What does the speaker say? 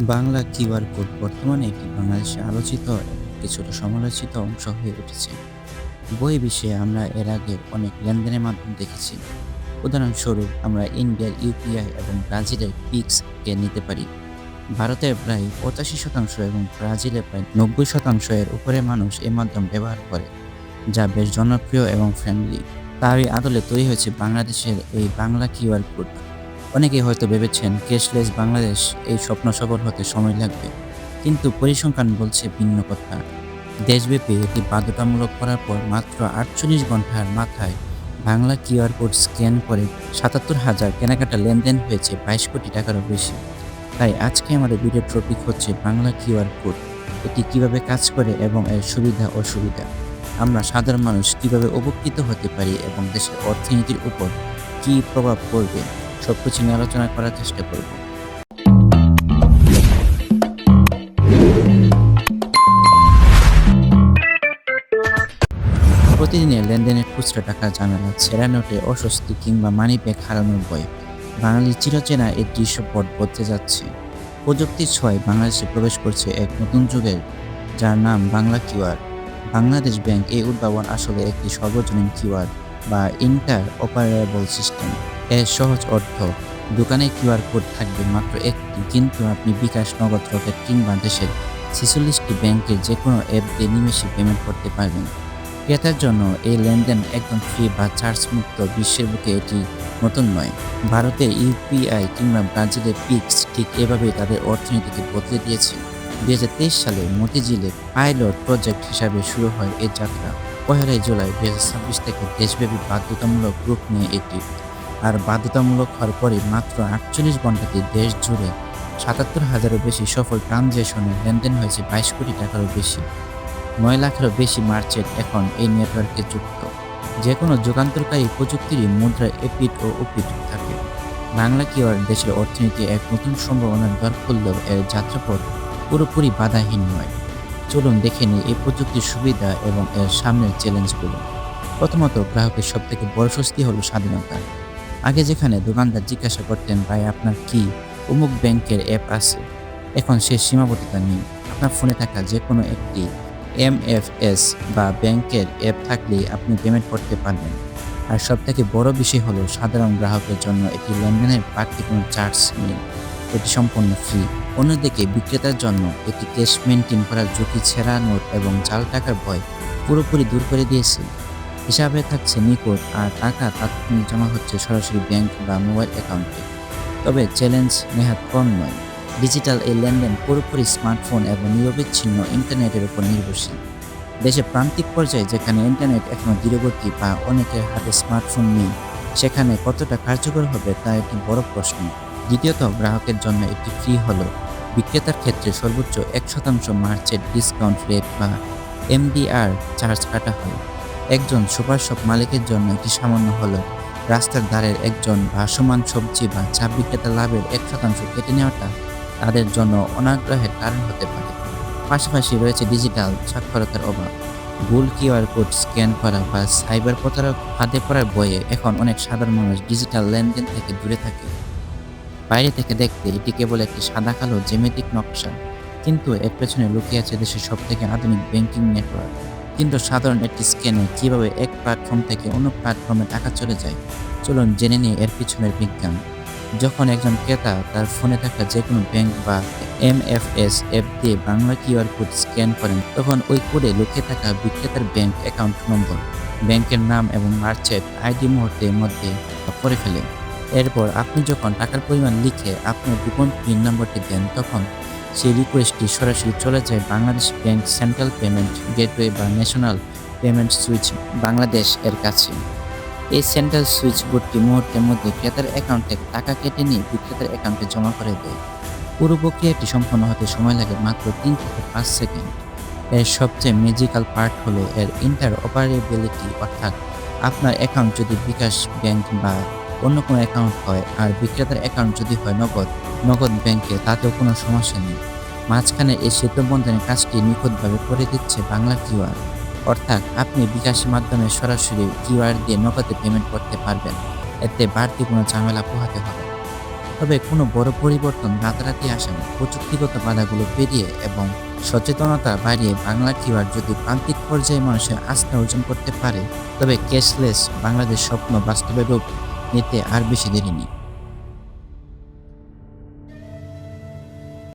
Bangla QR code বর্তমানে একটি বাংলাদেশে আলোচিত এবং কিছুটা সমালোচিত অংশ হয়ে উঠেছে। বই বিষয়ে আমরা এর আগে অনেক লেনদেনের মাধ্যম দেখেছি। উদাহরণস্বরূপ আমরা ইন্ডিয়ার ইউপিআই এবং ব্রাজিলের পিক্স-কে নিতে পারি। ভারতের প্রায় 85% এবং ব্রাজিলের প্রায় 90% এর উপরে মানুষ এই মাধ্যম ব্যবহার করে, যা বেশ জনপ্রিয় এবং ফ্রেন্ডলি। তারই আদলে তৈরি হয়েছে বাংলাদেশের এই বাংলা কিউআর কোড। অনেকেই হয়তো ভেবেছেন ক্যাশলেস বাংলাদেশ এই স্বপ্ন সফল হতে সময় লাগবে, কিন্তু পরিসংখ্যান বলছে ভিন্ন কথা। দেশব্যাপী এটি বাধ্যতামূলক করার পর মাত্র ৪৮ ঘন্টার মাথায় বাংলা কিউআর কোড স্ক্যান করে ৭৭,০০০ কেনাকাটা লেনদেন হয়েছে ২২ কোটি টাকারও বেশি। তাই আজকে আমাদের ভিডিওর টপিক হচ্ছে বাংলা কিউআর কোড। এটি কিভাবে কাজ করে এবং এর সুবিধা অসুবিধা। আমরা সাধারণ মানুষ কিভাবে উপকৃত হতে পারি এবং দেশের অর্থনীতির উপর কী প্রভাব পড়বে, সবকিছু নিয়ে আলোচনা করার চেষ্টা করব। প্রতিদিনের লেনদেনের খুচরা টাকা ঝামেলা, ছেঁড়া নোটে অস্বস্তি কিংবা মানিব্যাগ হারানোর ভয়। বাঙালির চিরচেনা এই দৃশ্যপট বদলে যাচ্ছে। প্রযুক্তির ছোঁয়ায় বাংলাদেশে প্রবেশ করছে এক নতুন যুগের, যার নাম বাংলা কিউআর। বাংলাদেশ ব্যাংক এই উদ্ভাবন আসলে একটি সর্বজনীন কিউআর বা ইন্টার অপারেবল সিস্টেম। এর সহজ অর্থ, দোকানে কিউআর কোড থাকবে মাত্র একটি, কিন্তু আপনি বিকাশ, নগদ, রকেট কিংবা দেশের ৪৬টি ব্যাংকের যে কোনো অ্যাপ দিয়ে নিমেষে পেমেন্ট করতে পারবেন। ক্রেতার জন্য এই লেনদেন একদম ফ্রি বা চার্জ মুক্ত। বিশ্বের বুকে এটি নতুন নয়। ভারতের ইউপিআই কিংবা ব্রাজিলের পিক্স ঠিক এভাবেই তাদের অর্থনীতিকে বদলে দিয়েছে। ২০২৩ সালে মতিঝিলে পাইলট প্রজেক্ট হিসাবে শুরু হয় এই যাত্রা। ১লা জুলাই ২০২৬ থেকে দেশব্যাপী বাধ্যতামূলক রূপ নিয়ে এটি। আর বাধ্যতামূলক হওয়ার পরে মাত্র ৪৮ ঘন্টাতে দেশ জুড়ে ৭৭,০০০-এরও বেশি সফল ট্রানজ্যাকশনে লেনদেন হয়েছে ২২ কোটি টাকারও বেশি। ৯ লাখেরও বেশি মার্চেন্ট এখন এই নেটওয়ার্কে যুক্ত। যে কোনো যুগান্তকারী প্রযুক্তিরই মুদ্রার এপিঠ ও ওপিঠ থাকে। বাংলা কিউআর দেশের অর্থনীতি এক নতুন সম্ভাবনার দ্বার খুললেও এর যাত্রাপথ পুরোপুরি বাধাহীন নয়। চলুন দেখে নিই এই প্রযুক্তির সুবিধা এবং এর সামনের চ্যালেঞ্জগুলো। প্রথমত, গ্রাহকের সবথেকে বড় স্বস্তি হলো স্বাধীনতা। আগে যেখানে দোকানদার জিজ্ঞাসা করতেন, ভাই আপনার কি অমুক ব্যাংকের অ্যাপ আছে, এখন সে সীমাবদ্ধতা নেই। আপনার ফোনে থাকা যে কোনো একটি এমএফএস বা ব্যাংকের অ্যাপ থাকলেই আপনি পেমেন্ট করতে পারবেন। আর সবথেকে বড় বিষয় হলো সাধারণ গ্রাহকের জন্য এটি লেনদেনের বাড়তি কোনো চার্জ নেই, এটি সম্পূর্ণ ফ্রি। অন্যদিকে বিক্রেতার জন্য এটি ক্যাশ মেনটেন করার ঝুঁকি, ছেঁড়া নোট এবং জাল টাকার ভয় পুরোপুরি দূর করে দিয়েছে। হিসাবে থাকছে নিকট আর টাকা তাৎক্ষণিক জমা হচ্ছে সরাসরি ব্যাংক বা মোবাইল অ্যাকাউন্টে। তবে চ্যালেঞ্জ নেহাত কম নয়। ডিজিটাল এই লেনদেন পুরোপুরি স্মার্টফোন এবং নিরবিচ্ছিন্ন ইন্টারনেটের উপর নির্ভরশীল। দেশের প্রান্তিক পর্যায়ে যেখানে ইন্টারনেট এখনও ধীরগতি বা অনেকের হাতে স্মার্টফোন নেই, সেখানে কতটা কার্যকর হবে তা একটি বড় প্রশ্ন। দ্বিতীয়ত, গ্রাহকের জন্য এটি ফ্রি হলো বিক্রেতার ক্ষেত্রে সর্বোচ্চ ১% মার্চেন্ট ডিসকাউন্ট রেট বা এমডিআর চার্জ কাটা হয়। একজন সুপার শপ মালিকের জন্য এটি সামান্য হলেও রাস্তার ধারের একজন ভাসমান সবজি বা চা বিক্রেতা লাভের ১% কেটে নেওয়াটা তাদের জন্য অনাগ্রহের কারণ হতে পারে। পাশাপাশি রয়েছে ডিজিটাল সাক্ষরতার অভাব। ভুল কিউআর কোড স্ক্যান করা বা সাইবার প্রতারক ফাঁদে পড়ার ভয়ে এখন অনেক সাধারণ মানুষ ডিজিটাল লেনদেন থেকে দূরে থাকে। বাইরে থেকে দেখতে এটি কেবল একটি সাদা কালো জ্যামিতিক নকশা, কিন্তু এর পেছনে লুকিয়ে আছে দেশের সবথেকে আধুনিক ব্যাংকিং নেটওয়ার্ক। কিন্তু সাধারণ একটি স্ক্যানে কিভাবে এক প্ল্যাটফর্ম থেকে অন্য প্ল্যাটফর্মে টাকা চলে যায়, চলুন জেনে নিই এর পিছনের বিজ্ঞান। যখন একজন ক্রেতা তার ফোনে থাকা যে কোনো ব্যাংক বা এমএফএস অ্যাপ দিয়ে বাংলা কিউআর কোড স্ক্যান করেন, তখন ওই কোডে লুকিয়ে থাকা বিক্রেতার ব্যাংক অ্যাকাউন্ট নম্বর, ব্যাংকের নাম এবং মার্চেন্ট আইডি মুহূর্তের মধ্যে পড়ে ফেলে। এরপর আপনি যখন টাকার পরিমাণ লিখে আপনার গোপন পিন নম্বরটি দেন, তখন সেই রিকোয়েস্টটি সরাসরি চলে যায় Bangladesh bank central payment gateway বা ন্যাশনাল পেমেন্ট সুইচ বাংলাদেশ এর কাছে। এই সেন্ট্রাল সুইচ বোর্ডটি মুহূর্তের মধ্যে ক্রেতার অ্যাকাউন্ট থেকে টাকা কেটে নিয়ে বিক্রেতার অ্যাকাউন্টে জমা করে দেয়। পুরো প্রক্রিয়াটি সম্পন্ন হতে সময় লাগে মাত্র ৩ থেকে ৫ সেকেন্ড। এর সবচেয়ে ম্যাজিক্যাল পার্ট হলো এর ইন্টার অপারেবিলিটি, অর্থাৎ আপনার অ্যাকাউন্ট যদি বিকাশ ব্যাংক বা অন্য কোনো অ্যাকাউন্ট হয় আর বিক্রেতার অ্যাকাউন্ট যদি হয় নগদ ব্যাংকে, তাতেও কোনো সমস্যা নেই। মাঝখানে এই সেতুবন্ধনের কাজটি নিখুঁতভাবে করে দিচ্ছে বাংলা কিউআর। অর্থাৎ আপনি বিকাশের মাধ্যমে সরাসরি কিউআর দিয়ে নগদে পেমেন্ট করতে পারবেন। এতে বাড়তি কোনো ঝামেলা পোহাতে হবে না। তবে কোনো বড় পরিবর্তন রাতারাতি আসে না। প্রযুক্তিগত বাধাগুলো পেরিয়ে এবং সচেতনতা বাড়িয়ে বাংলা কিউআর যদি প্রান্তিক পর্যায়ে মানুষের আস্থা অর্জন করতে পারে, তবে ক্যাশলেস বাংলাদেশ স্বপ্ন বাস্তবে রূপ নিতে আর বেশি দেরি নেই।